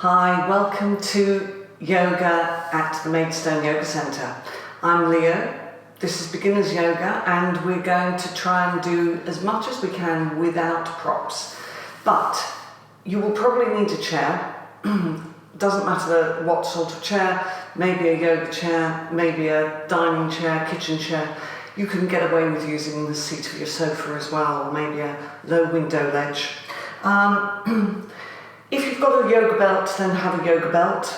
Hi, welcome to Yoga at the Maidstone Yoga Centre. I'm Leo, this is Beginners Yoga, and we're going to try and do as much as we can without props. But you will probably need a chair. Doesn't matter what sort of chair, maybe a yoga chair, maybe a dining chair, kitchen chair. You can get away with using the seat of your sofa as well, or maybe a low window ledge. If you've got a yoga belt, then have a yoga belt.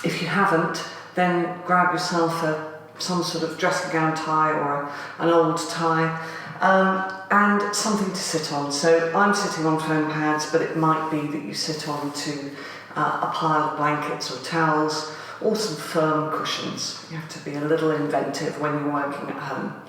If you haven't, then grab yourself some sort of dressing gown tie or an old tie, and something to sit on. So I'm sitting on foam pads, but it might be that you sit on to a pile of blankets or towels or some firm cushions. You have to be a little inventive when you're working at home.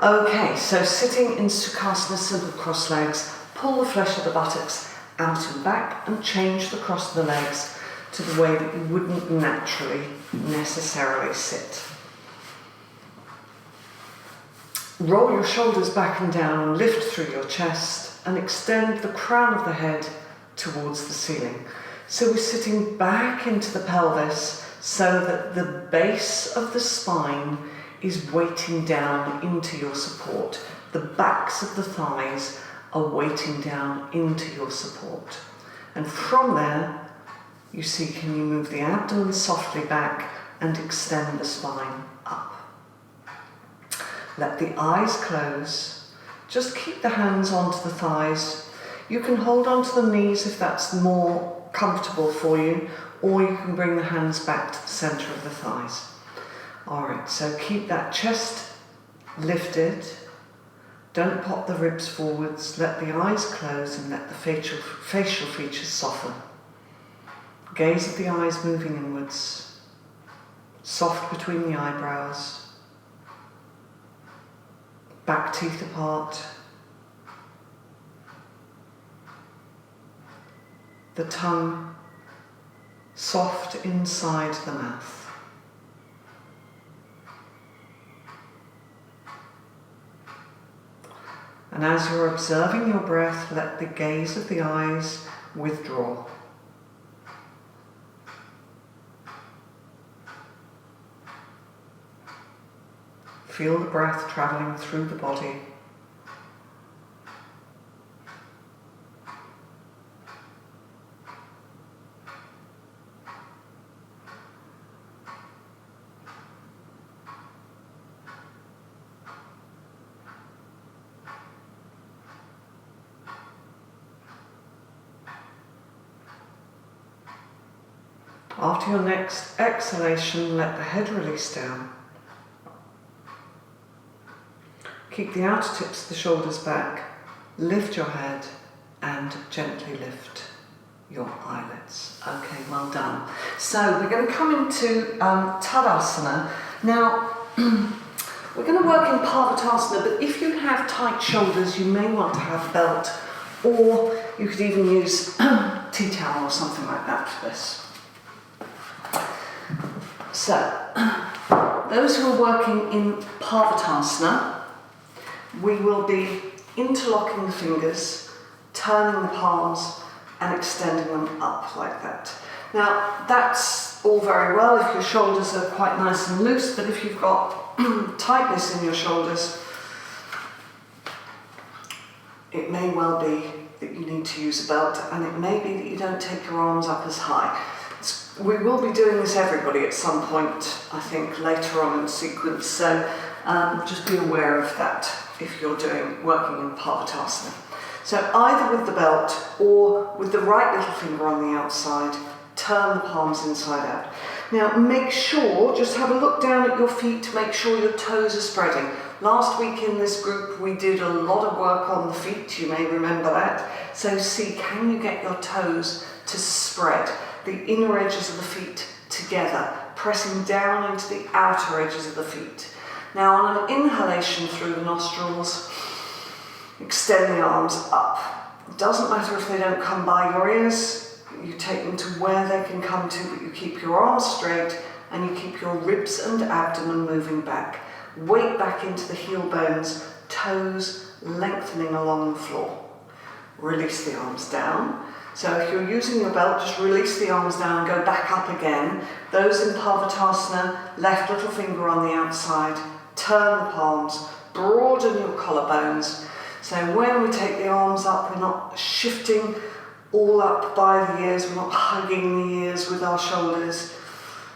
Okay, so sitting in Sukhasana, simple cross legs, pull the flesh of the buttocks out and back and change the cross of the legs to the way that you wouldn't naturally necessarily sit. Roll your shoulders back and down, lift through your chest and extend the crown of the head towards the ceiling. So we're sitting back into the pelvis so that the base of the spine is weighting down into your support. The backs of the thighs are weighting down into your support. And from there, you see, can you move the abdomen softly back and extend the spine up. Let the eyes close. Just keep the hands onto the thighs. You can hold onto the knees if that's more comfortable for you, or you can bring the hands back to the center of the thighs. All right, so keep that chest lifted. Don't pop the ribs forwards, let the eyes close and let the facial features soften. Gaze of the eyes moving inwards, soft between the eyebrows, back teeth apart, the tongue soft inside the mouth. And as you're observing your breath, let the gaze of the eyes withdraw. Feel the breath traveling through the body. After your next exhalation, let the head release down. Keep the outer tips of the shoulders back, lift your head and gently lift your eyelids. Okay, well done. So we're going to come into Tadasana. Now, we're going to work in Parvatasana, but if you have tight shoulders, you may want to have a belt, or you could even use tea towel or something like that for this. So, those who are working in Parvatasana, we will be interlocking the fingers, turning the palms and extending them up like that. Now, that's all very well if your shoulders are quite nice and loose, but if you've got tightness in your shoulders, it may well be that you need to use a belt, and it may be that you don't take your arms up as high. We will be doing this everybody at some point, I think, later on in the sequence, so just be aware of that if you're working in Parvatasana. So either with the belt or with the right little finger on the outside, turn the palms inside out. Now make sure, just have a look down at your feet, make sure your toes are spreading. Last week in this group we did a lot of work on the feet, you may remember that. So see, can you get your toes to spread? The inner edges of the feet together, pressing down into the outer edges of the feet. Now on an inhalation through the nostrils, extend the arms up. It doesn't matter if they don't come by your ears, you take them to where they can come to, but you keep your arms straight and you keep your ribs and abdomen moving back. Weight back into the heel bones, toes lengthening along the floor. release the arms down. So if you're using your belt, just release the arms down, go back up again. Those in Parvatasana, left little finger on the outside, turn the palms, broaden your collarbones. So when we take the arms up, we're not shifting all up by the ears, we're not hugging the ears with our shoulders.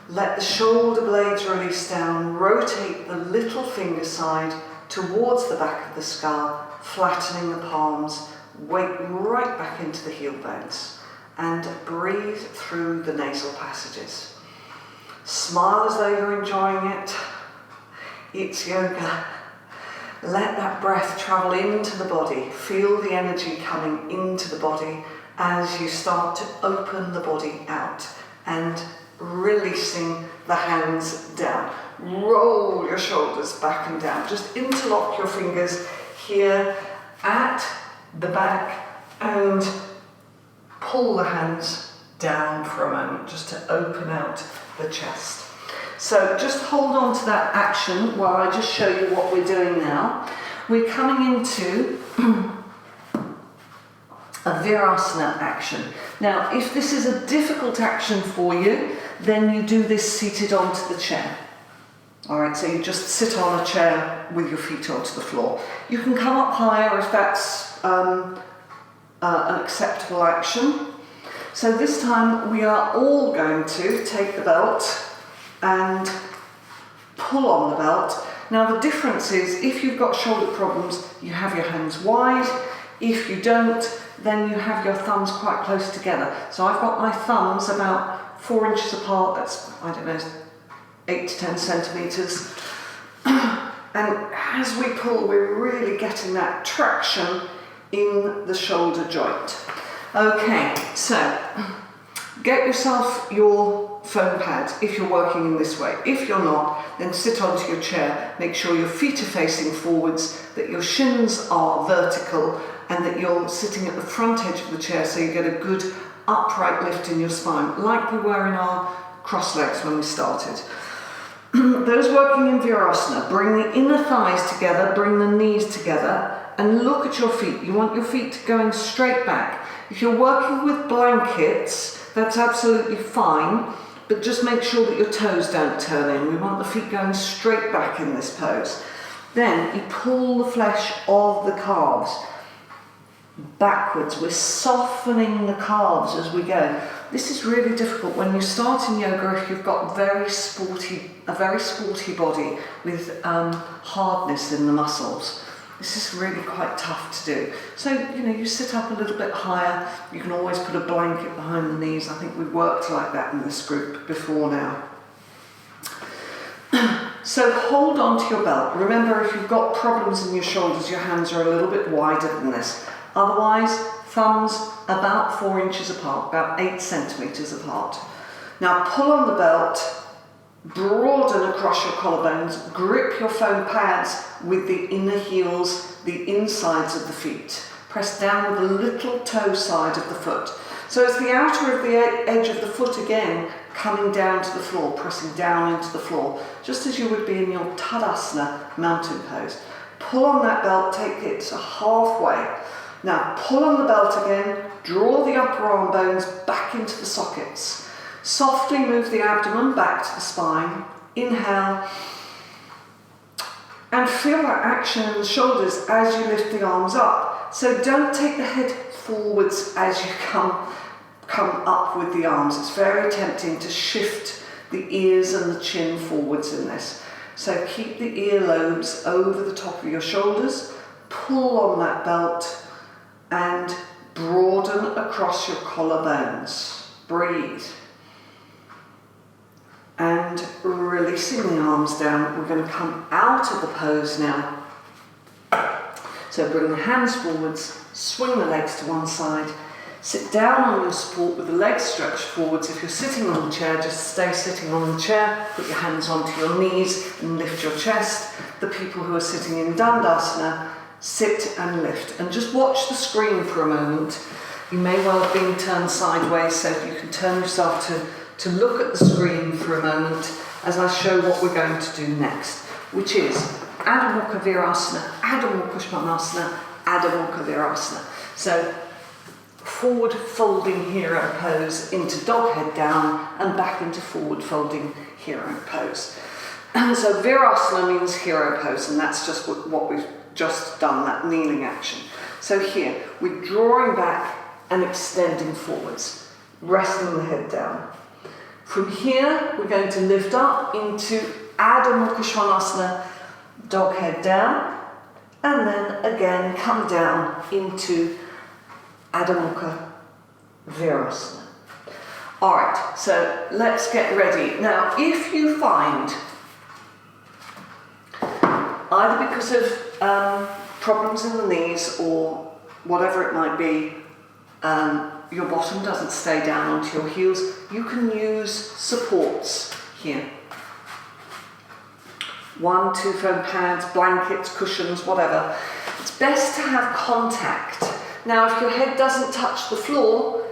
Let the shoulder blades release down, rotate the little finger side towards the back of the skull, flattening the palms, weight right back into the heel bones, and breathe through the nasal passages. Smile as though you're enjoying it. It's yoga. Let that breath travel into the body. Feel the energy coming into the body as you start to open the body out and releasing the hands down. Roll your shoulders back and down. Just interlock your fingers here at the back and pull the hands down for a moment just to open out the chest. So just hold on to that action while I just show you what we're doing now. We're coming into a Virasana action. Now, if this is a difficult action for you, then you do this seated onto the chair. All right, so you just sit on a chair with your feet onto the floor. You can come up higher if that's an acceptable action. So this time we are all going to take the belt and pull on the belt. Now the difference is, if you've got shoulder problems, you have your hands wide. If you don't, then you have your thumbs quite close together. So I've got my thumbs about 4 inches apart, that's, I don't know, 8 to 10 centimetres. And as we pull, we're really getting that traction in the shoulder joint. Okay, so get yourself your foam pad if you're working in this way. If you're not, then sit onto your chair. Make sure your feet are facing forwards, that your shins are vertical, and that you're sitting at the front edge of the chair so you get a good upright lift in your spine, like we were in our cross legs when we started. Those working in Virasana, bring the inner thighs together, bring the knees together, and look at your feet. You want your feet going straight back. If you're working with blankets, that's absolutely fine, but just make sure that your toes don't turn in. We want the feet going straight back in this pose. Then you pull the flesh of the calves backwards. We're softening the calves as we go. This is really difficult when you start in yoga if you've got a very sporty body with hardness in the muscles. This is really quite tough to do. So, you sit up a little bit higher. You can always put a blanket behind the knees. I think we've worked like that in this group before now. So hold on to your belt. Remember, if you've got problems in your shoulders, your hands are a little bit wider than this. Otherwise, thumbs about 4 inches apart, about 8 centimetres apart. Now pull on the belt, broaden across your collarbones, grip your foam pads with the inner heels, the insides of the feet. Press down with the little toe side of the foot. So it's the outer of the edge of the foot again, coming down to the floor, pressing down into the floor, just as you would be in your Tadasana mountain pose. Pull on that belt, take it to halfway. Now pull on the belt again, draw the upper arm bones back into the sockets. Softly move the abdomen back to the spine. Inhale. And feel that action in the shoulders as you lift the arms up. So don't take the head forwards as you come up with the arms. It's very tempting to shift the ears and the chin forwards in this. So keep the earlobes over the top of your shoulders. Pull on that belt and broaden across your collarbones. Breathe. And releasing the arms down, we're going to come out of the pose now. So bring the hands forwards, swing the legs to one side, sit down on your support with the legs stretched forwards. If you're sitting on the chair, just stay sitting on the chair, put your hands onto your knees and lift your chest. The people who are sitting in Dandasana, sit and lift. And just watch the screen for a moment. You may well have been turned sideways, so if you can turn yourself to look at the screen for a moment as I show what we're going to do next, which is Adho Mukha Virasana, Adho Mukha Konasana, Adho Mukha Virasana. So forward folding hero pose into dog head down and back into forward folding hero pose. So Virasana means hero pose, and that's just what we've just done, that kneeling action. So here, we're drawing back and extending forwards, resting the head down. From here, we're going to lift up into Adho Mukha Svanasana, dog head down, and then again come down into Adho Mukha Virasana. Alright, so let's get ready. Now, if you find, either because of problems in the knees or whatever it might be, your bottom doesn't stay down onto your heels, you can use supports here. 1, 2 foam pads, blankets, cushions, whatever. It's best to have contact. Now, if your head doesn't touch the floor,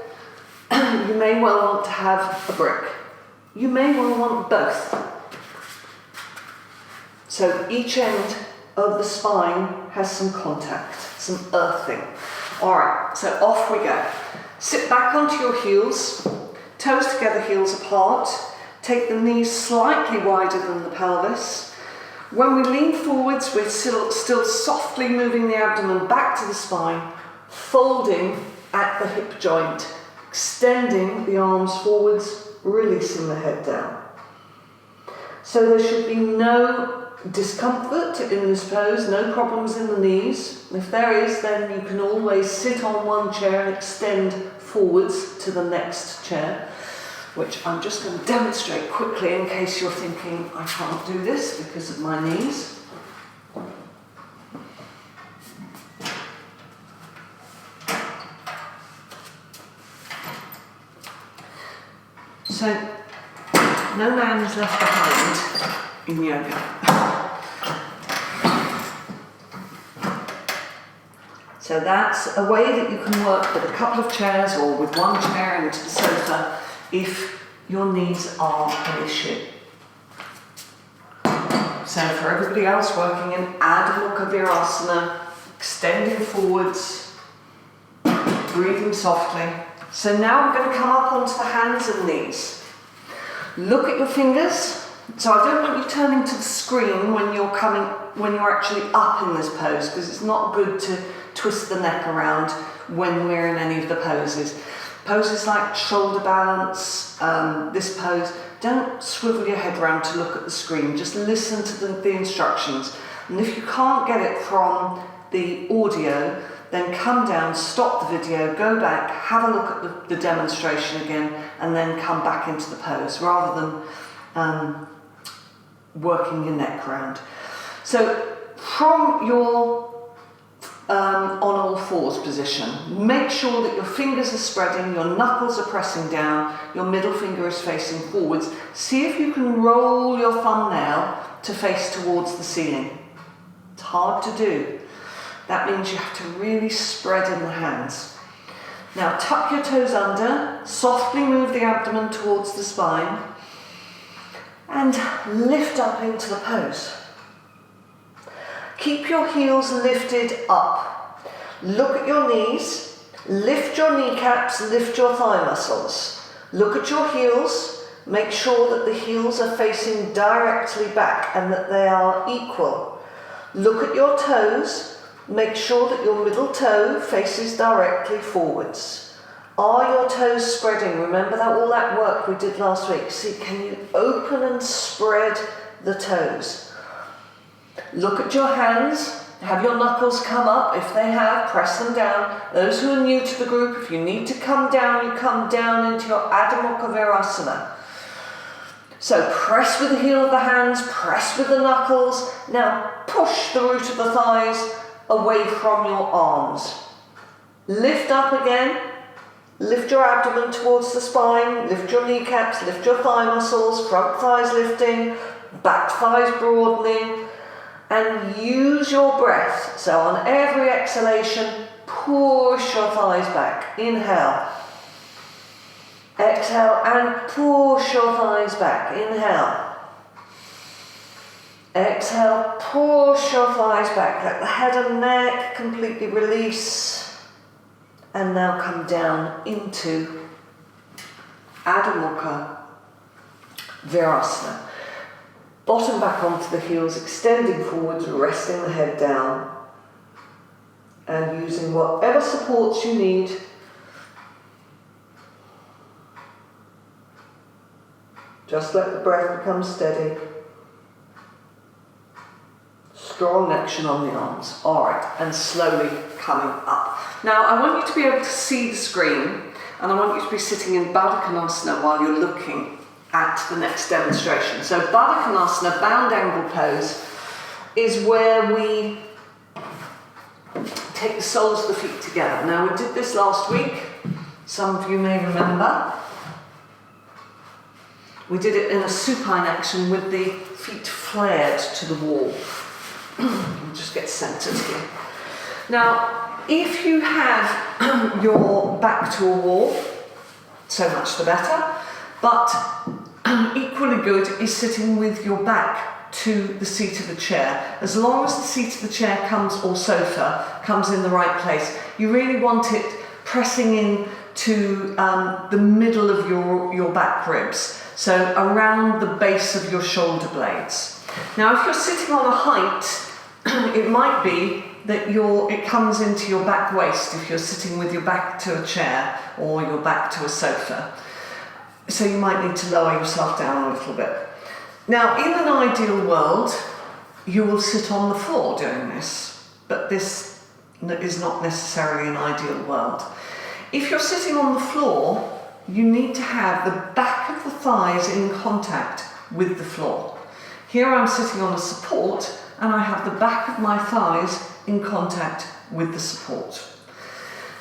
you may well want to have a brick. You may well want both. So each end of the spine has some contact, some earthing. Alright, so off we go. Sit back onto your heels, toes together, heels apart. Take the knees slightly wider than the pelvis. When we lean forwards, we're still softly moving the abdomen back to the spine, folding at the hip joint, extending the arms forwards, releasing the head down. So there should be no discomfort in this pose, no problems in the knees. If there is, then you can always sit on one chair and extend forwards to the next chair, which I'm just going to demonstrate quickly in case you're thinking I can't do this because of my knees. So, no man is left behind in yoga. So that's a way that you can work with a couple of chairs or with one chair into the sofa if your knees are an issue. So for everybody else working in Adho Mukha Virasana, extending forwards, breathing softly. So now we're going to come up onto the hands and knees. Look at your fingers. So I don't want you turning to the screen when you're actually up in this pose, because it's not good to twist the neck around when we're in any of the poses. Poses like shoulder balance, this pose, don't swivel your head around to look at the screen, just listen to the instructions. And if you can't get it from the audio, then come down, stop the video, go back, have a look at the demonstration again, and then come back into the pose, rather than working your neck around. So from your on all fours position, make sure that your fingers are spreading, your knuckles are pressing down, your middle finger is facing forwards. See if you can roll your thumbnail to face towards the ceiling. It's hard to do. That means you have to really spread in the hands. Now tuck your toes under, softly move the abdomen towards the spine, and lift up into the pose. Keep your heels lifted up. Look at your knees, lift your kneecaps, lift your thigh muscles. Look at your heels, make sure that the heels are facing directly back and that they are equal. Look at your toes, make sure that your middle toe faces directly forwards. Are your toes spreading? Remember all that work we did last week. See, can you open and spread the toes? Look at your hands. Have your knuckles come up. If they have, press them down. Those who are new to the group, if you need to come down, you come down into your Adho Mukha Virasana. So press with the heel of the hands, press with the knuckles. Now push the root of the thighs away from your arms. Lift up again. Lift your abdomen towards the spine, lift your kneecaps, lift your thigh muscles, front thighs lifting, back thighs broadening, and use your breath. So on every exhalation, push your thighs back. Inhale. Exhale and push your thighs back. Inhale. Exhale, push your thighs back. Let the head and neck completely release. And now come down into Adho Mukha Virasana. Bottom back onto the heels, extending forwards, resting the head down, and using whatever supports you need. Just let the breath become steady. Strong action on the arms. Alright, and slowly coming up. Now I want you to be able to see the screen, and I want you to be sitting in Baddha Konasana while you're looking at the next demonstration. So Baddha Konasana, bound angle pose, is where we take the soles of the feet together. Now we did this last week, some of you may remember. We did it in a supine action with the feet flared to the wall. I'll just get centered here. Now, if you have your back to a wall, so much the better, but equally good is sitting with your back to the seat of the chair. As long as the seat of the chair comes, or sofa, comes in the right place. You really want it pressing in to the middle of your back ribs, so around the base of your shoulder blades. Now if you're sitting on a height, it might be that it comes into your back waist if you're sitting with your back to a chair or your back to a sofa. So you might need to lower yourself down a little bit. Now in an ideal world, you will sit on the floor doing this, but this is not necessarily an ideal world. If you're sitting on the floor, you need to have the back of the thighs in contact with the floor. Here I'm sitting on a support and I have the back of my thighs in contact with the support.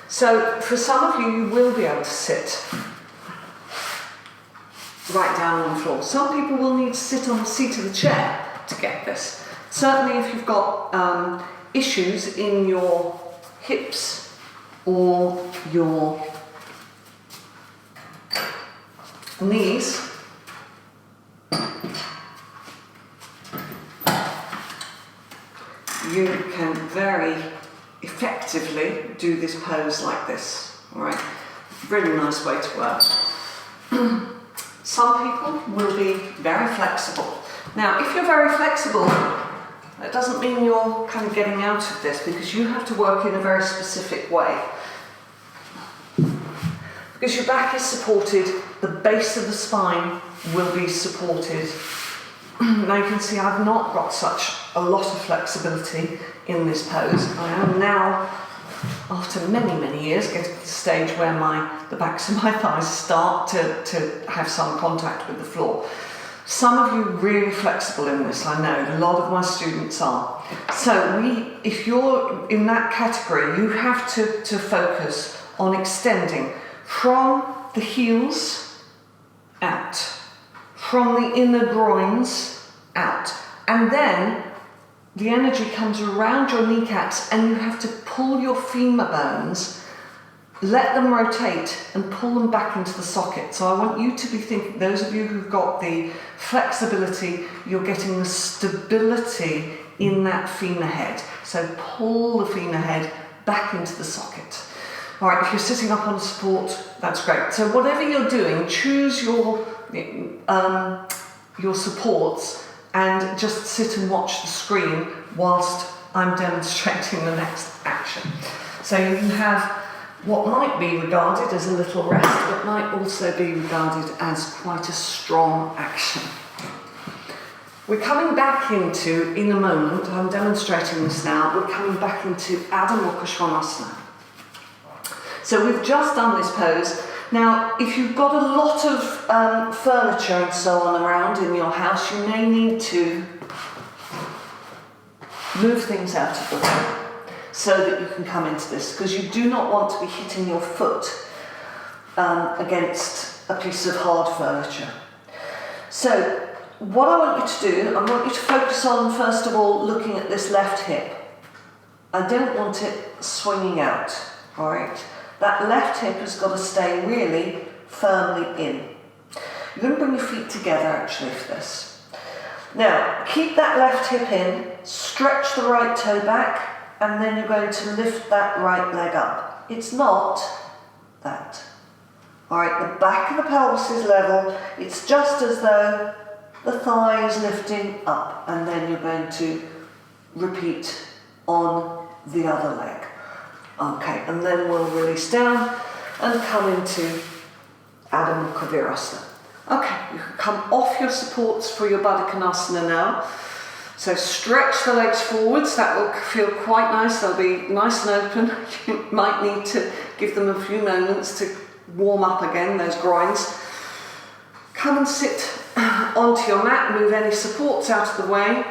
So for some of you, you will be able to sit right down on the floor. Some people will need to sit on the seat of the chair to get this. Certainly if you've got issues in your hips or your knees, you can very effectively do this pose like this. All right, really nice way to work. Some people will be very flexible. Now, if you're very flexible, that doesn't mean you're kind of getting out of this, because you have to work in a very specific way. Because your back is supported, the base of the spine will be supported. Now you can see I've not got such a lot of flexibility in this pose. I am now, after many, many years, getting to the stage where the backs of my thighs start to have some contact with the floor. Some of you are really flexible in this, I know. A lot of my students are. So if you're in that category, you have to focus on extending from the heels out, from the inner groins out, and then the energy comes around your kneecaps and you have to pull your femur bones, let them rotate and pull them back into the socket. So I want you to be thinking, those of you who've got the flexibility, you're getting the stability in that femur head. So pull the femur head back into the socket. All right, if you're sitting up on a support, that's great. So whatever you're doing, choose your supports and just sit and watch the screen whilst I'm demonstrating the next action. So you can have what might be regarded as a little rest, but might also be regarded as quite a strong action. We're coming back into, in a moment, I'm demonstrating this now, we're coming back into Adho Mukha Svangasana. So we've just done this pose. Now, if you've got a lot of furniture and so on around in your house, you may need to move things out of the way so that you can come into this, because you do not want to be hitting your foot against a piece of hard furniture. So what I want you to do, I want you to focus on, first of all, looking at this left hip. I don't want it swinging out, all right? That left hip has got to stay really firmly in. You're going to bring your feet together actually for this. Now, keep that left hip in, stretch the right toe back, and then you're going to lift that right leg up. It's not that. Alright, the back of the pelvis is level. It's just as though the thigh is lifting up, and then you're going to repeat on the other leg. Okay, and then we'll release down and come into Adho Mukha Virasana. Okay, you can come off your supports for your Baddha Konasana now. So stretch the legs forwards, that will feel quite nice, they'll be nice and open. You might need to give them a few moments to warm up again, those groins. Come and sit onto your mat, move any supports out of the way.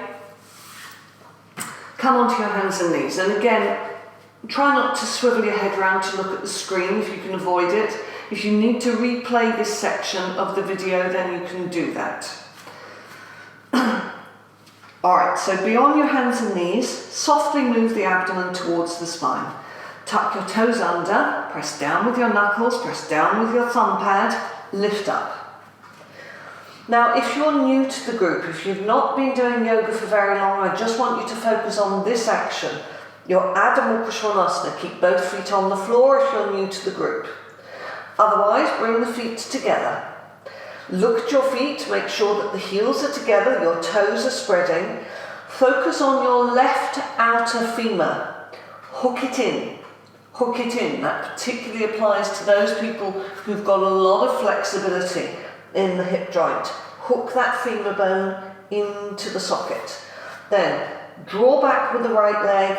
Come onto your hands and knees, and again, try not to swivel your head round to look at the screen if you can avoid it. If you need to replay this section of the video, then you can do that. Alright, so be on your hands and knees, softly move the abdomen towards the spine. Tuck your toes under, press down with your knuckles, press down with your thumb pad, lift up. Now, if you're new to the group, if you've not been doing yoga for very long, I just want you to focus on this action, your Adho Mukha Svanasana. Keep both feet on the floor if you're new to the group. Otherwise, bring the feet together. Look at your feet, make sure that the heels are together, your toes are spreading. Focus on your left outer femur. Hook it in. Hook it in. That particularly applies to those people who've got a lot of flexibility in the hip joint. Hook that femur bone into the socket. Then draw back with the right leg,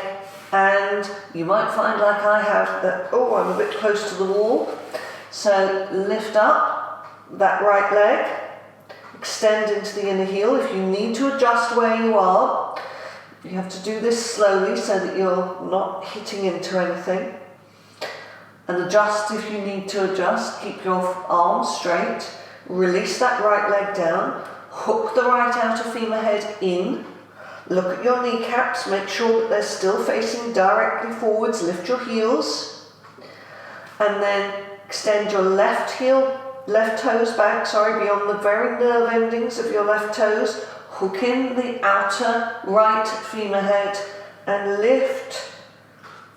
and you might find, like I have, that, I'm a bit close to the wall. So lift up that right leg, extend into the inner heel. If you need to adjust where you are, you have to do this slowly so that you're not hitting into anything. And adjust if you need to adjust. Keep your arms straight. Release that right leg down. Hook the right outer femur head in. Look at your kneecaps. Make sure that they're still facing directly forwards. Lift your heels. And then extend your left toes back, beyond the very nerve endings of your left toes. Hook in the outer right femur head and lift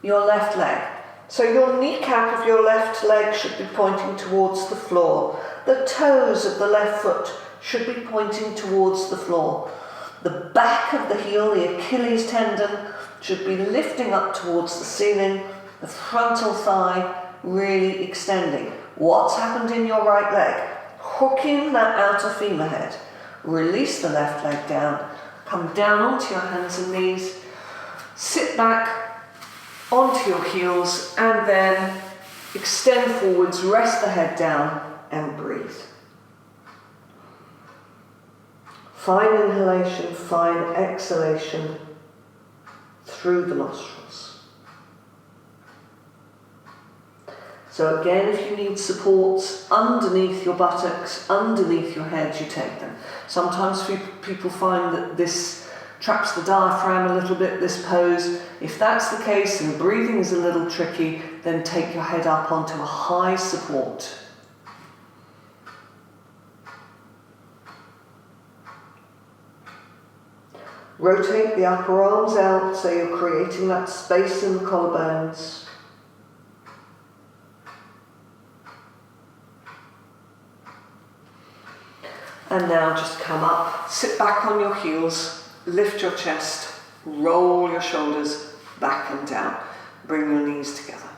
your left leg. So your kneecap of your left leg should be pointing towards the floor. The toes of the left foot should be pointing towards the floor. The back of the heel, the Achilles tendon, should be lifting up towards the ceiling. The frontal thigh really extending. What's happened in your right leg? Hook in that outer femur head. Release the left leg down. Come down onto your hands and knees. Sit back onto your heels and then extend forwards, rest the head down and breathe. Fine inhalation, fine exhalation through the nostrils. So again, if you need supports underneath your buttocks, underneath your head, you take them. Sometimes people find that this traps the diaphragm a little bit, this pose. If that's the case and breathing is a little tricky, then take your head up onto a high support. Rotate the upper arms out so you're creating that space in the collarbones. And now just come up, sit back on your heels, lift your chest, roll your shoulders back and down. Bring your knees together.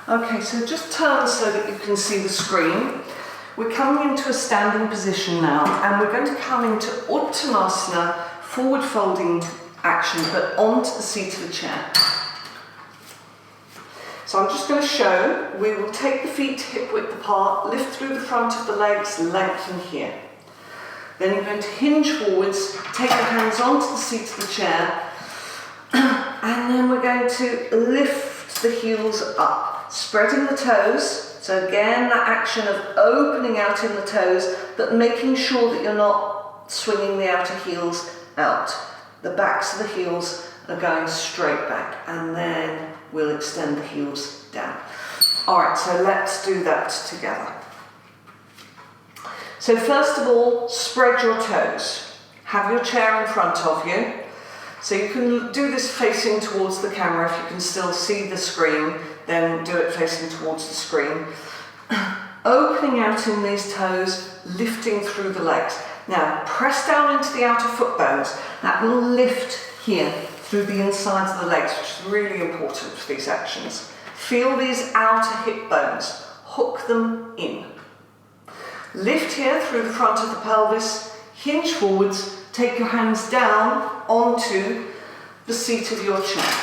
Okay, so just turn so that you can see the screen. We're coming into a standing position now, and we're going to come into Uttanasana, forward folding action, but onto the seat of a chair. So I'm just going to show, we will take the feet hip width apart, lift through the front of the legs, lengthen here. Then you're going to hinge forwards, take your hands onto the seat of the chair, and then we're going to lift the heels up, spreading the toes. So again, that action of opening out in the toes, but making sure that you're not swinging the outer heels out. The backs of the heels are going straight back, and then we'll extend the heels down. All right, so let's do that together. So first of all, spread your toes. Have your chair in front of you. So you can do this facing towards the camera. If you can still see the screen, then do it facing towards the screen. Opening out in these toes, lifting through the legs. Now press down into the outer foot bones. That will lift here through the insides of the legs, which is really important for these actions. Feel these outer hip bones, hook them in. Lift here through the front of the pelvis, hinge forwards, take your hands down onto the seat of your chair.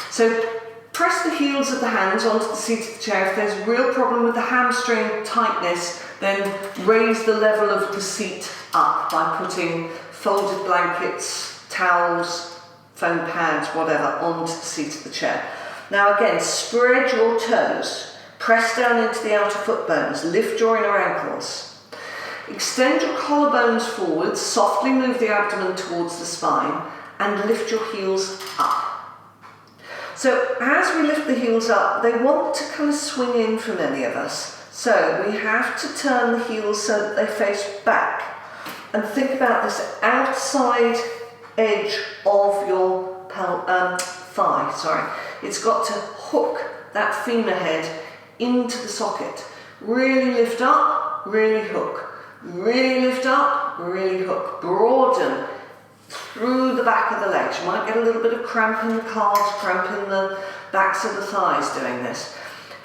So press the heels of the hands onto the seat of the chair. If there's a real problem with the hamstring tightness, then raise the level of the seat up by putting folded blankets, towels, foam pads, whatever, onto the seat of the chair. Now again, spread your toes, press down into the outer foot bones, lift your inner ankles. Extend your collarbones forwards, softly move the abdomen towards the spine, and lift your heels up. So as we lift the heels up, they want to kind of swing in for many of us. So we have to turn the heels so that they face back. And think about this outside edge of your thigh. It's got to hook that femur head into the socket. Really lift up, really hook. Really lift up, really hook. Broaden through the back of the legs. You might get a little bit of cramp in the calves, cramp in the backs of the thighs doing this.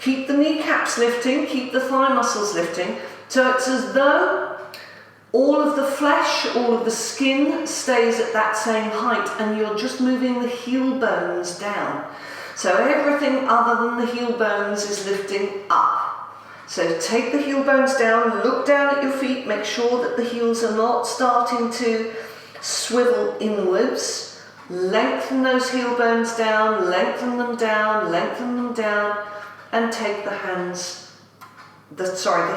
Keep the kneecaps lifting, keep the thigh muscles lifting. So it's as though all of the flesh, all of the skin stays at that same height and you're just moving the heel bones down. So everything other than the heel bones is lifting up. So take the heel bones down, look down at your feet, make sure that the heels are not starting to swivel inwards. Lengthen those heel bones down, lengthen them down, lengthen them down, and take the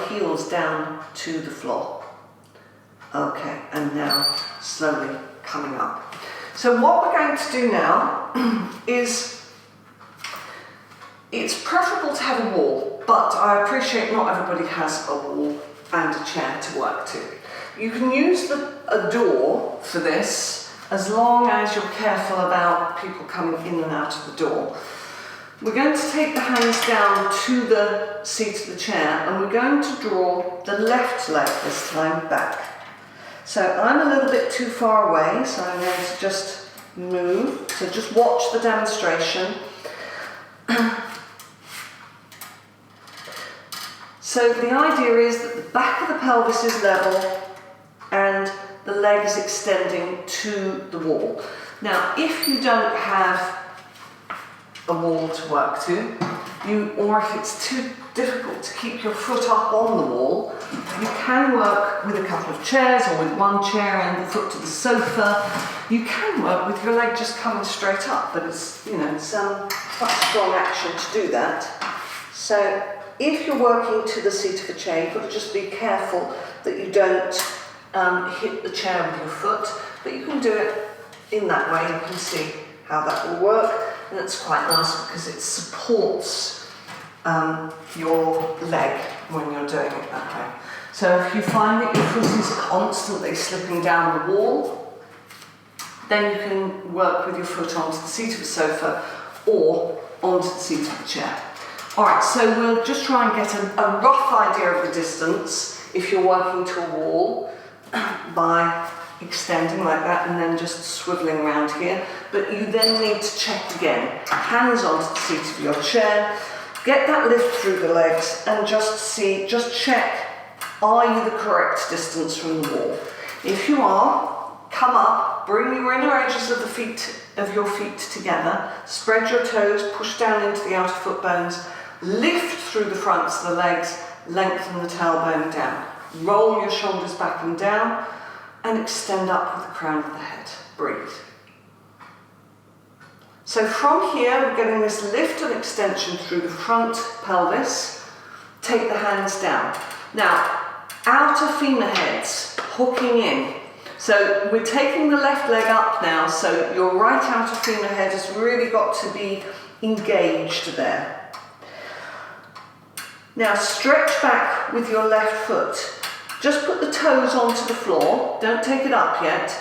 heels down to the floor. Okay, and now slowly coming up. So what we're going to do now is, it's preferable to have a wall, but I appreciate not everybody has a wall and a chair to work to. You can use a door for this, as long as you're careful about people coming in and out of the door. We're going to take the hands down to the seat of the chair and we're going to draw the left leg this time back. So I'm a little bit too far away, so I'm going to just move. So just watch the demonstration. So the idea is that the back of the pelvis is level and the leg is extending to the wall. Now, if you don't have a wall to work to, or if it's too difficult to keep your foot up on the wall, you can work with a couple of chairs or with one chair and the foot to the sofa. You can work with your leg just coming straight up, but it's quite a strong action to do that. So if you're working to the seat of a chair, you've got to just be careful that you don't hit the chair with your foot, but you can do it in that way. You can see how that will work, and it's quite nice because it supports your leg when you're doing it that way. So if you find that your foot is constantly slipping down the wall, then you can work with your foot onto the seat of a sofa or onto the seat of the chair. Alright, so we'll just try and get a rough idea of the distance if you're working to a wall by extending like that and then just swiveling around here. But you then need to check again. Hands onto the seat of your chair, get that lift through the legs and just check, are you the correct distance from the wall? If you are, come up, bring your inner edges of your feet together, spread your toes, push down into the outer foot bones, lift through the fronts of the legs, lengthen the tailbone down. Roll your shoulders back and down and extend up with the crown of the head. Breathe. So from here, we're getting this lift and extension through the front pelvis. Take the hands down. Now, outer femur heads, hooking in. So we're taking the left leg up now, so your right outer femur head has really got to be engaged there. Now stretch back with your left foot. Just put the toes onto the floor, don't take it up yet.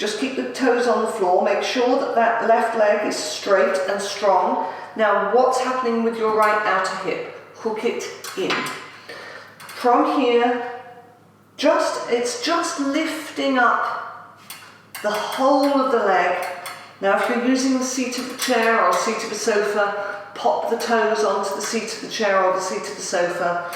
Just keep the toes on the floor. Make sure that that left leg is straight and strong. Now what's happening with your right outer hip? Hook it in. From here, it's just lifting up the whole of the leg. Now if you're using the seat of the chair or seat of the sofa, pop the toes onto the seat of the chair or the seat of the sofa.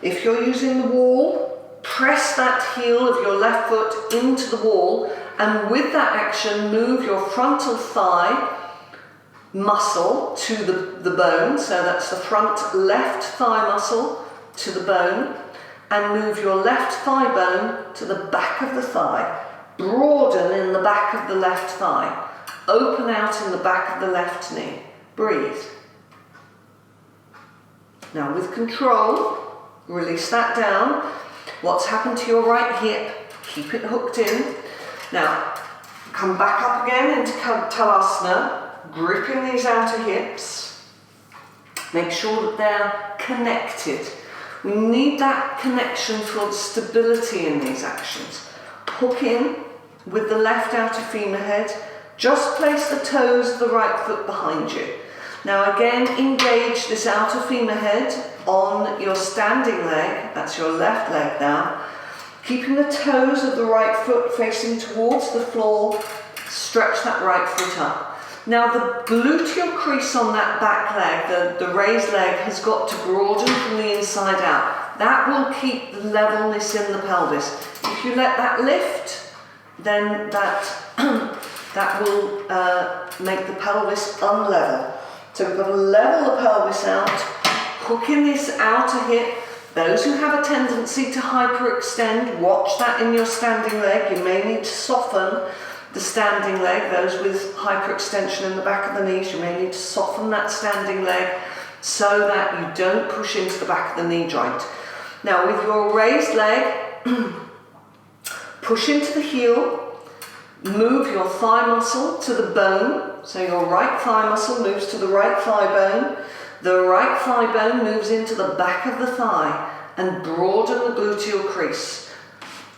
If you're using the wall, press that heel of your left foot into the wall, and with that action move your frontal thigh muscle to the bone, so that's the front left thigh muscle to the bone, and move your left thigh bone to the back of the thigh. Broaden in the back of the left thigh. Open out in the back of the left knee. Breathe. Now with control, release that down. What's happened to your right hip? Keep it hooked in. Now, come back up again into Tadasana, gripping these outer hips. Make sure that they're connected. We need that connection for stability in these actions. Hook in with the left outer femur head. Just place the toes of the right foot behind you. Now again, engage this outer femur head on your standing leg. That's your left leg now. Keeping the toes of the right foot facing towards the floor. Stretch that right foot up. Now the gluteal crease on that back leg, the raised leg, has got to broaden from the inside out. That will keep the levelness in the pelvis. If you let that lift, then that will make the pelvis unlevel. So we've got to level the pelvis out, hook in this outer hip. Those who have a tendency to hyperextend, watch that in your standing leg. You may need to soften the standing leg. Those with hyperextension in the back of the knees, you may need to soften that standing leg so that you don't push into the back of the knee joint. Now with your raised leg, push into the heel, move your thigh muscle to the bone. So your right thigh muscle moves to the right thigh bone. The right thigh bone moves into the back of the thigh and broaden the gluteal crease.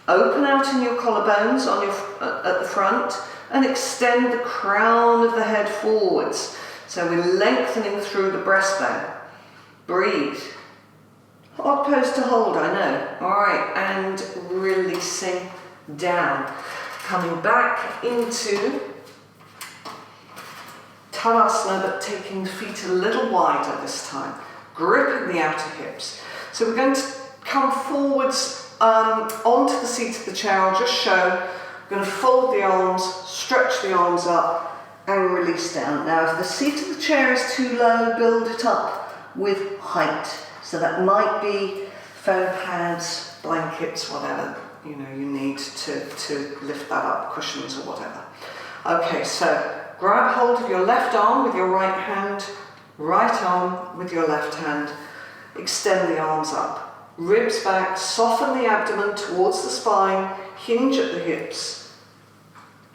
Open out in your collarbones at the front and extend the crown of the head forwards. So we're lengthening through the breastbone. Breathe. Hard pose to hold, I know. All right, and releasing down. Coming back into Tadasana, but taking the feet a little wider this time, gripping the outer hips. So we're going to come forwards onto the seat of the chair. I'll just show. We're going to fold the arms, stretch the arms up, and release down. Now, if the seat of the chair is too low, build it up with height. So that might be foam pads, blankets, whatever you need to lift that up, cushions or whatever. Okay, so grab hold of your left arm with your right hand, right arm with your left hand. Extend the arms up. Ribs back, soften the abdomen towards the spine, hinge at the hips.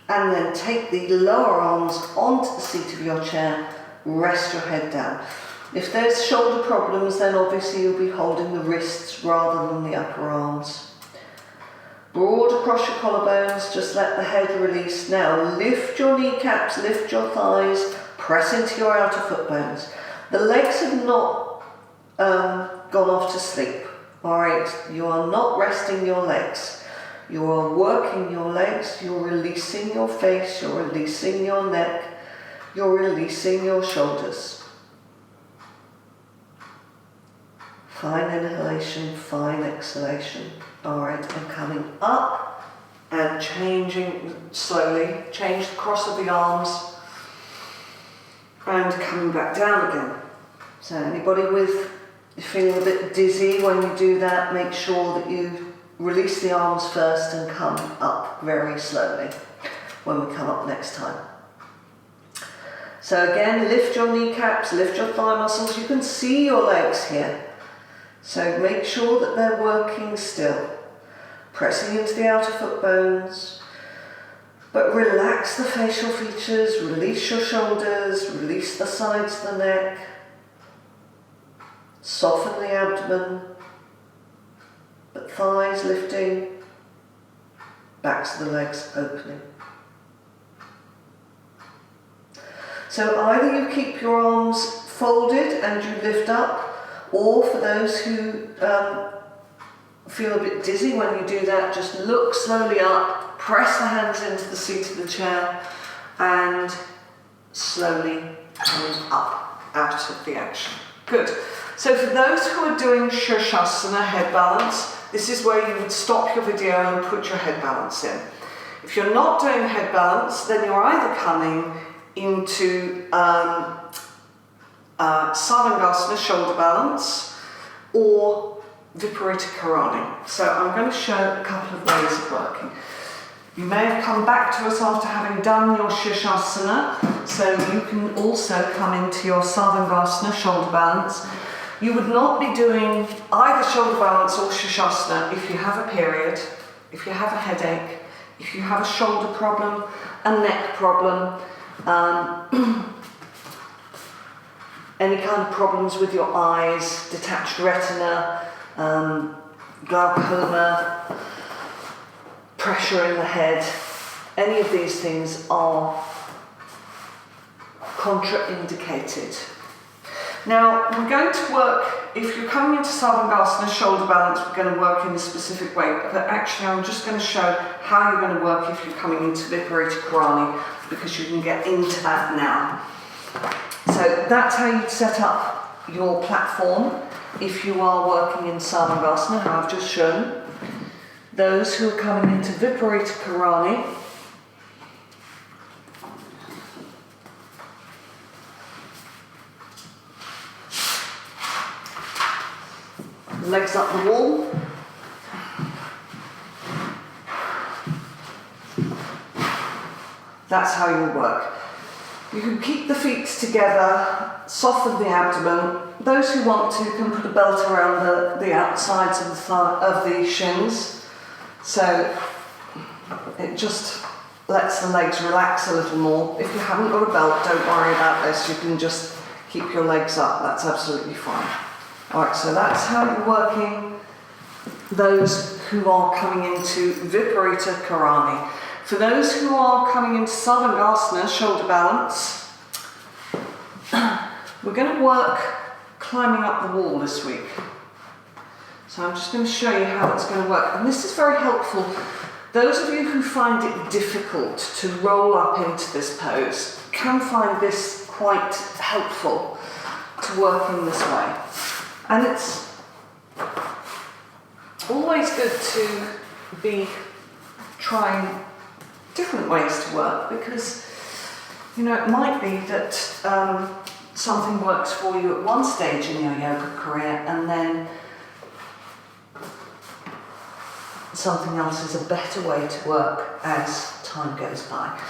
And then take the lower arms onto the seat of your chair, rest your head down. If there's shoulder problems, then obviously you'll be holding the wrists rather than the upper arms. Broad across your collarbones, just let the head release. Now lift your kneecaps, lift your thighs, press into your outer foot bones. The legs have not gone off to sleep. Alright, you are not resting your legs. You are working your legs, you're releasing your face, you're releasing your neck, you're releasing your shoulders. Fine inhalation, fine exhalation. Alright, and coming up and changing slowly, change the cross of the arms and coming back down again. So anybody feeling a bit dizzy when you do that, make sure that you release the arms first and come up very slowly when we come up next time. So again, lift your kneecaps, lift your thigh muscles. You can see your legs here. So make sure that they're working still. Pressing into the outer foot bones. But relax the facial features, release your shoulders, release the sides of the neck. Soften the abdomen, but thighs lifting, backs of the legs opening. So either you keep your arms folded and you lift up, or for those who feel a bit dizzy when you do that, just look slowly up, press the hands into the seat of the chair, and slowly coming up out of the action. Good. So for those who are doing Sukhasana, head balance, this is where you would stop your video and put your head balance in. If you're not doing head balance, then you're either coming into Sarvangasana, shoulder balance, or Viparita Karani. So I'm going to show a couple of ways of working. You may have come back to us after having done your Sukhasana, so you can also come into your Sarvangasana, shoulder balance. You would not be doing either shoulder balance or Sukhasana if you have a period, if you have a headache, if you have a shoulder problem, a neck problem, any kind of problems with your eyes, detached retina, glaucoma, pressure in the head. Any of these things are contraindicated. Now, we're going to work, if you're coming into Sarvangasana, shoulder balance, we're going to work in a specific way, but actually I'm just going to show how you're going to work if you're coming into Viparita Karani, because you can get into that now. So that's how you'd set up your platform if you are working in Sarvangasana, how I've just shown. Those who are coming into Viparita Karani, legs up the wall. That's how you work. You can keep the feet together, soften the abdomen. Those who want to can put a belt around the outsides of the shins. So it just lets the legs relax a little more. If you haven't got a belt, don't worry about this. You can just keep your legs up. That's absolutely fine. All right, so that's how you're working those who are coming into Viparita Karani. For those who are coming into Sarvangasana, shoulder balance, we're going to work climbing up the wall this week. So I'm just going to show you how it's going to work. And this is very helpful. Those of you who find it difficult to roll up into this pose can find this quite helpful to work in this way. And it's always good to be trying different ways to work, because it might be that something works for you at one stage in your yoga career and then something else is a better way to work as time goes by.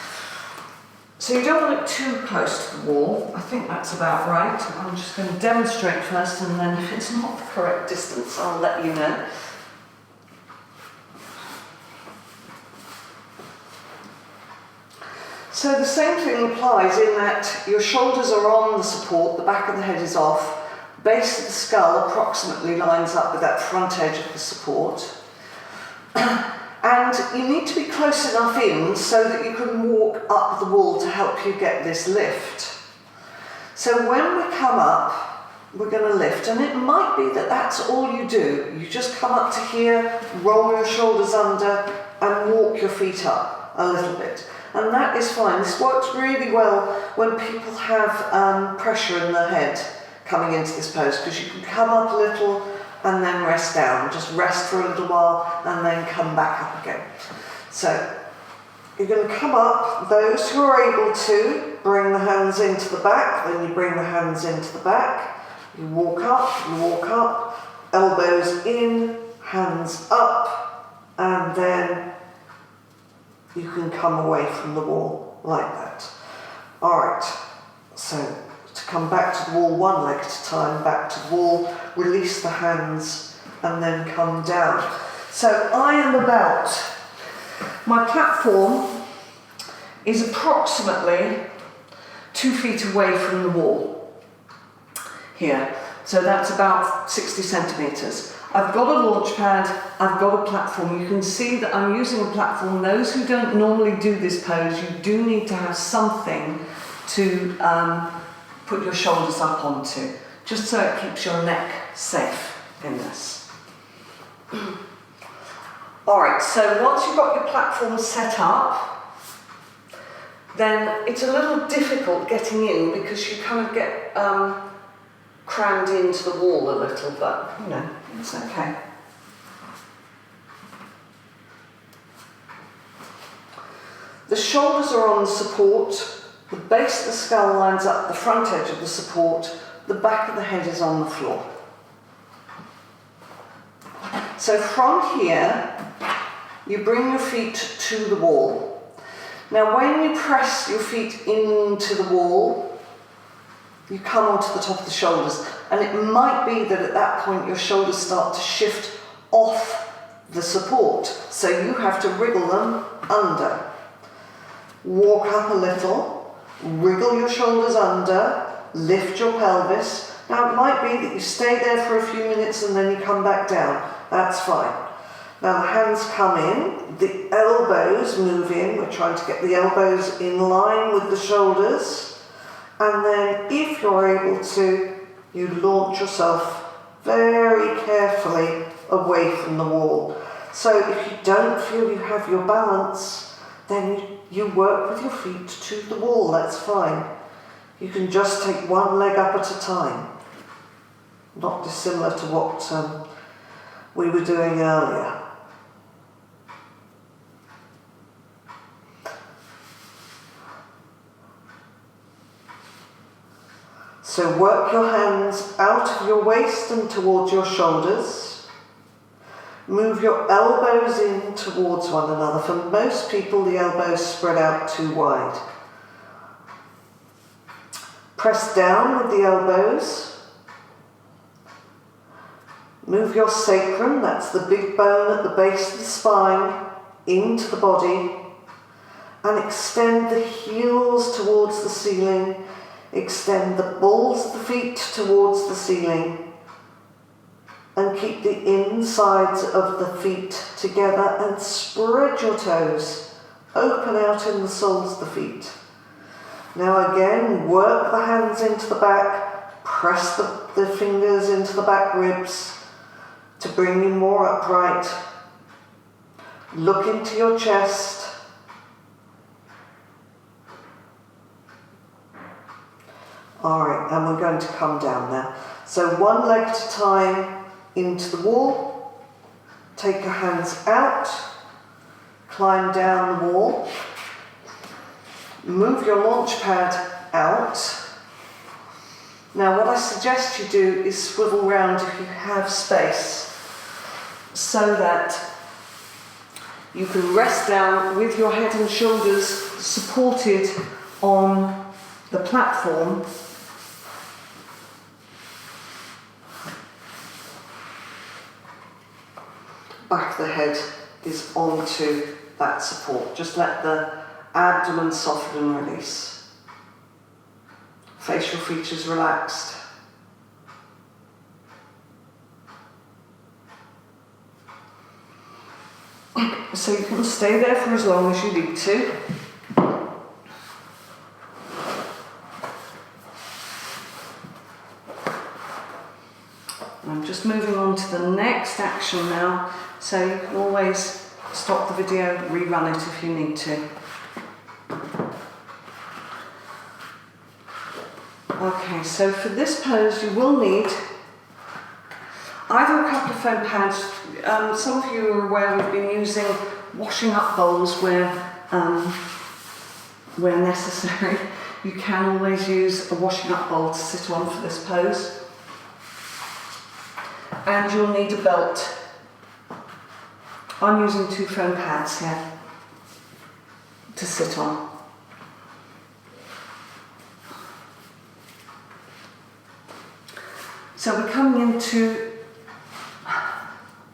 So you don't want it too close to the wall. I think that's about right. I'm just going to demonstrate first, and then if it's not the correct distance, I'll let you know. So the same thing applies in that your shoulders are on the support, the back of the head is off, base of the skull approximately lines up with that front edge of the support. And you need to be close enough in so that you can walk up the wall to help you get this lift. So when we come up, we're going to lift, and it might be that that's all you do. You just come up to here, roll your shoulders under, and walk your feet up a little bit. And that is fine. This works really well when people have pressure in the head coming into this pose, because you can come up a little and then rest down. Just rest for a little while and then come back up again. So you're going to come up. Those who are able to bring the hands into the back, then you bring the hands into the back. You walk up, elbows in, hands up, and then you can come away from the wall like that. All right, so to come back to the wall, one leg at a time, back to the wall, release the hands, and then come down. So I am my platform is approximately 2 feet away from the wall here. So that's about 60 centimetres. I've got a launch pad, I've got a platform. You can see that I'm using a platform. Those who don't normally do this pose, you do need to have something to put your shoulders up onto, just so it keeps your neck safe in this. Alright, so once you've got your platform set up, then it's a little difficult getting in because you kind of get crammed into the wall a little, but you know, it's okay. The shoulders are on the support, the base of the skull lines up the front edge of the support, the back of the head is on the floor. So from here, you bring your feet to the wall. Now when you press your feet into the wall, you come onto the top of the shoulders, and it might be that at that point your shoulders start to shift off the support, so you have to wriggle them under. Walk up a little, wriggle your shoulders under, lift your pelvis. Now it might be that you stay there for a few minutes and then you come back down. That's fine. Now the hands come in, the elbows move in. We're trying to get the elbows in line with the shoulders. And then if you're able to, you launch yourself very carefully away from the wall. So if you don't feel you have your balance, then you work with your feet to the wall, that's fine. You can just take one leg up at a time. Not dissimilar to what we were doing earlier. So work your hands out of your waist and towards your shoulders. Move your elbows in towards one another. For most people, the elbows spread out too wide. Press down with the elbows. Move your sacrum, that's the big bone at the base of the spine, into the body. And extend the heels towards the ceiling. Extend the balls of the feet towards the ceiling. And keep the insides of the feet together and spread your toes. Open out in the soles of the feet. Now again, work the hands into the back. Press the fingers into the back ribs to bring you more upright. Look into your chest. Alright, and we're going to come down now. So one leg at a time. Into the wall, take your hands out, climb down the wall, move your launch pad out. Now what I suggest you do is swivel round if you have space, so that you can rest down with your head and shoulders supported on the platform. Back of the head is onto that support. Just let the abdomen soften and release. Facial features relaxed. So you can stay there for as long as you need to. I'm just moving on to the next action now, so you can always stop the video, rerun it if you need to. Okay, so for this pose you will need either a couple of foam pads. Some of you are aware we've been using washing up bowls where necessary. You can always use a washing up bowl to sit on for this pose. And you'll need a belt. I'm using 2 foam pads here to sit on. So we're coming into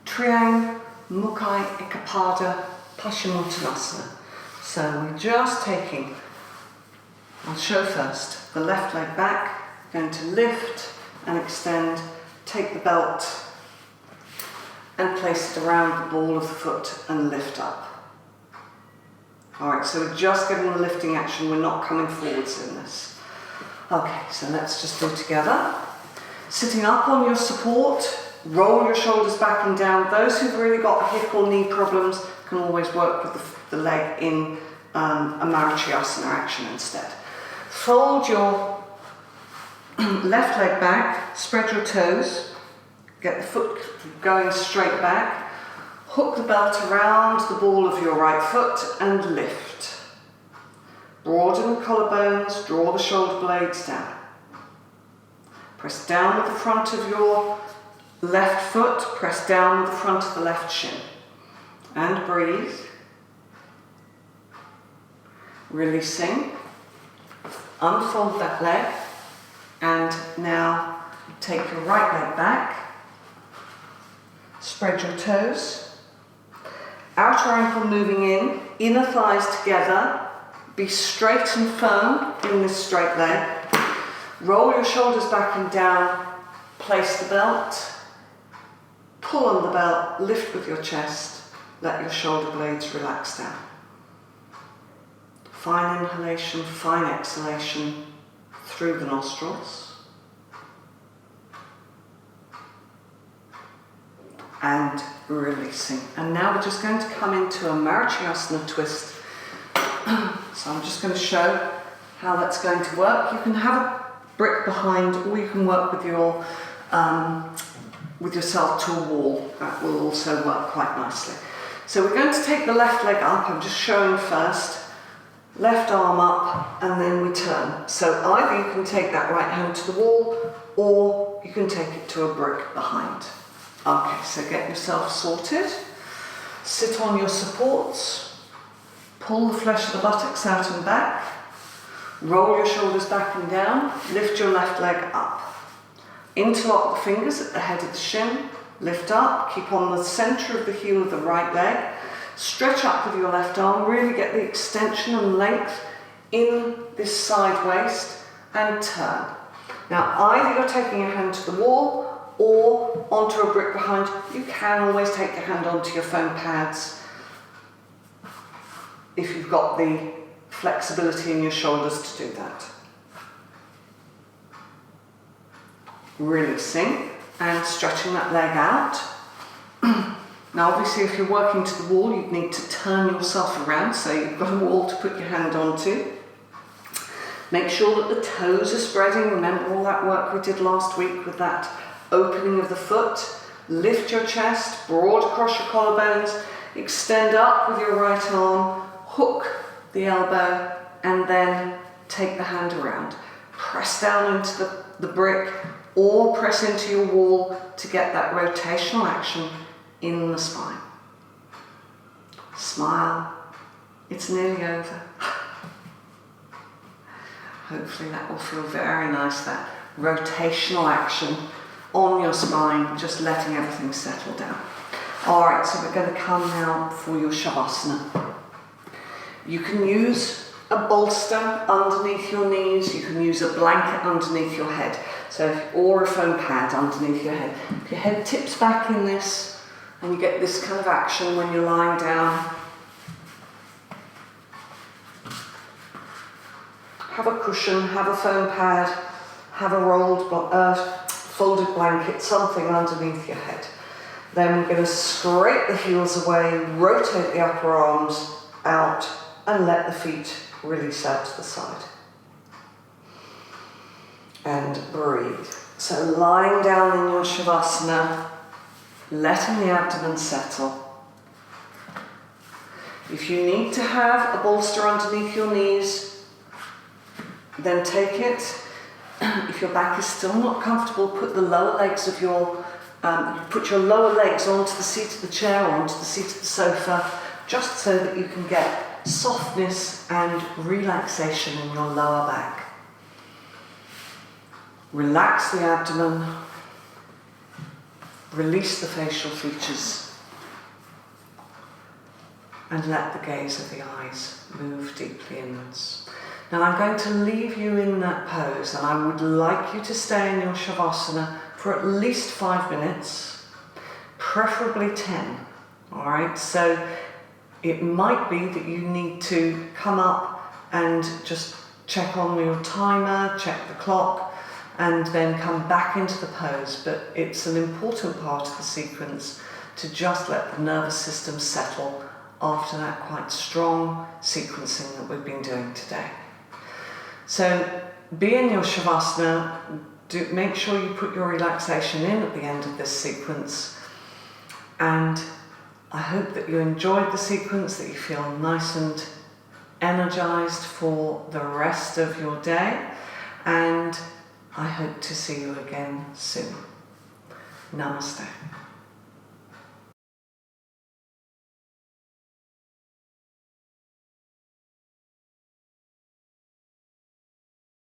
Triang Mukhai Ekapada Paschimottanasana. So we're just taking, I'll show first, the left leg back, going to lift and extend. Take the belt and place it around the ball of the foot and lift up. All right, so we're just getting the lifting action. We're not coming forwards in this. Okay, so let's just do together. Sitting up on your support, roll your shoulders back and down. Those who've really got hip or knee problems can always work with the leg in a Marichyasana action instead. Fold your left leg back, spread your toes, get the foot going straight back. Hook the belt around the ball of your right foot and lift. Broaden the collarbones, draw the shoulder blades down. Press down with the front of your left foot, press down with the front of the left shin. And breathe. Releasing. Unfold that leg. And now take your right leg back. Spread your toes. Outer ankle moving in, inner thighs together. Be straight and firm in this straight leg. Roll your shoulders back and down. Place the belt. Pull on the belt, lift with your chest. Let your shoulder blades relax down. Fine inhalation, fine exhalation through the nostrils. And releasing. And now we're just going to come into a Marichyasana twist. So I'm just going to show how that's going to work. You can have a brick behind, or you can work with your with yourself to a wall. That will also work quite nicely. So we're going to take the left leg up. I'm just showing first. Left arm up, and then we turn. So either you can take that right hand to the wall, or you can take it to a brick behind. Okay, so get yourself sorted. Sit on your supports. Pull the flesh of the buttocks out and back. Roll your shoulders back and down. Lift your left leg up. Interlock the fingers at the head of the shin. Lift up. Keep on the centre of the heel of the right leg. Stretch up with your left arm. Really get the extension and length in this side waist. And turn. Now either you're taking your hand to the wall or onto a brick behind. You can always take your hand onto your foam pads if you've got the flexibility in your shoulders to do that. Releasing and stretching that leg out. Now obviously if you're working to the wall, you'd need to turn yourself around, so you've got a wall to put your hand onto. Make sure that the toes are spreading. Remember all that work we did last week with that opening of the foot. Lift your chest, broad across your collarbones, extend up with your right arm, hook the elbow, and then take the hand around. Press down into the brick or press into your wall to get that rotational action in the spine. Smile. It's nearly over. Hopefully that will feel very nice, that rotational action on your spine, just letting everything settle down. Alright, so we're going to come now for your Shavasana. You can use a bolster underneath your knees, you can use a blanket underneath your head, or a foam pad underneath your head. If your head tips back in this, and you get this kind of action when you're lying down, have a cushion, have a foam pad, have a rolled, folded blanket, something underneath your head. Then we're going to scrape the heels away, rotate the upper arms out, and let the feet release out to the side. And breathe. So lying down in your Shavasana, letting the abdomen settle. If you need to have a bolster underneath your knees, then take it. If your back is still not comfortable, put the lower legs of put your lower legs onto the seat of the chair or onto the seat of the sofa, just so that you can get softness and relaxation in your lower back. Relax the abdomen, release the facial features, and let the gaze of the eyes move deeply inwards. Now I'm going to leave you in that pose, and I would like you to stay in your Shavasana for at least 5 minutes, preferably 10. Alright, so It might be that you need to come up and just check on your timer, check the clock, and then come back into the pose. But it's an important part of the sequence to just let the nervous system settle after that quite strong sequencing that we've been doing today. So be in your Shavasana, make sure you put your relaxation in at the end of this sequence, and I hope that you enjoyed the sequence, that you feel nice and energized for the rest of your day, and I hope to see you again soon. Namaste.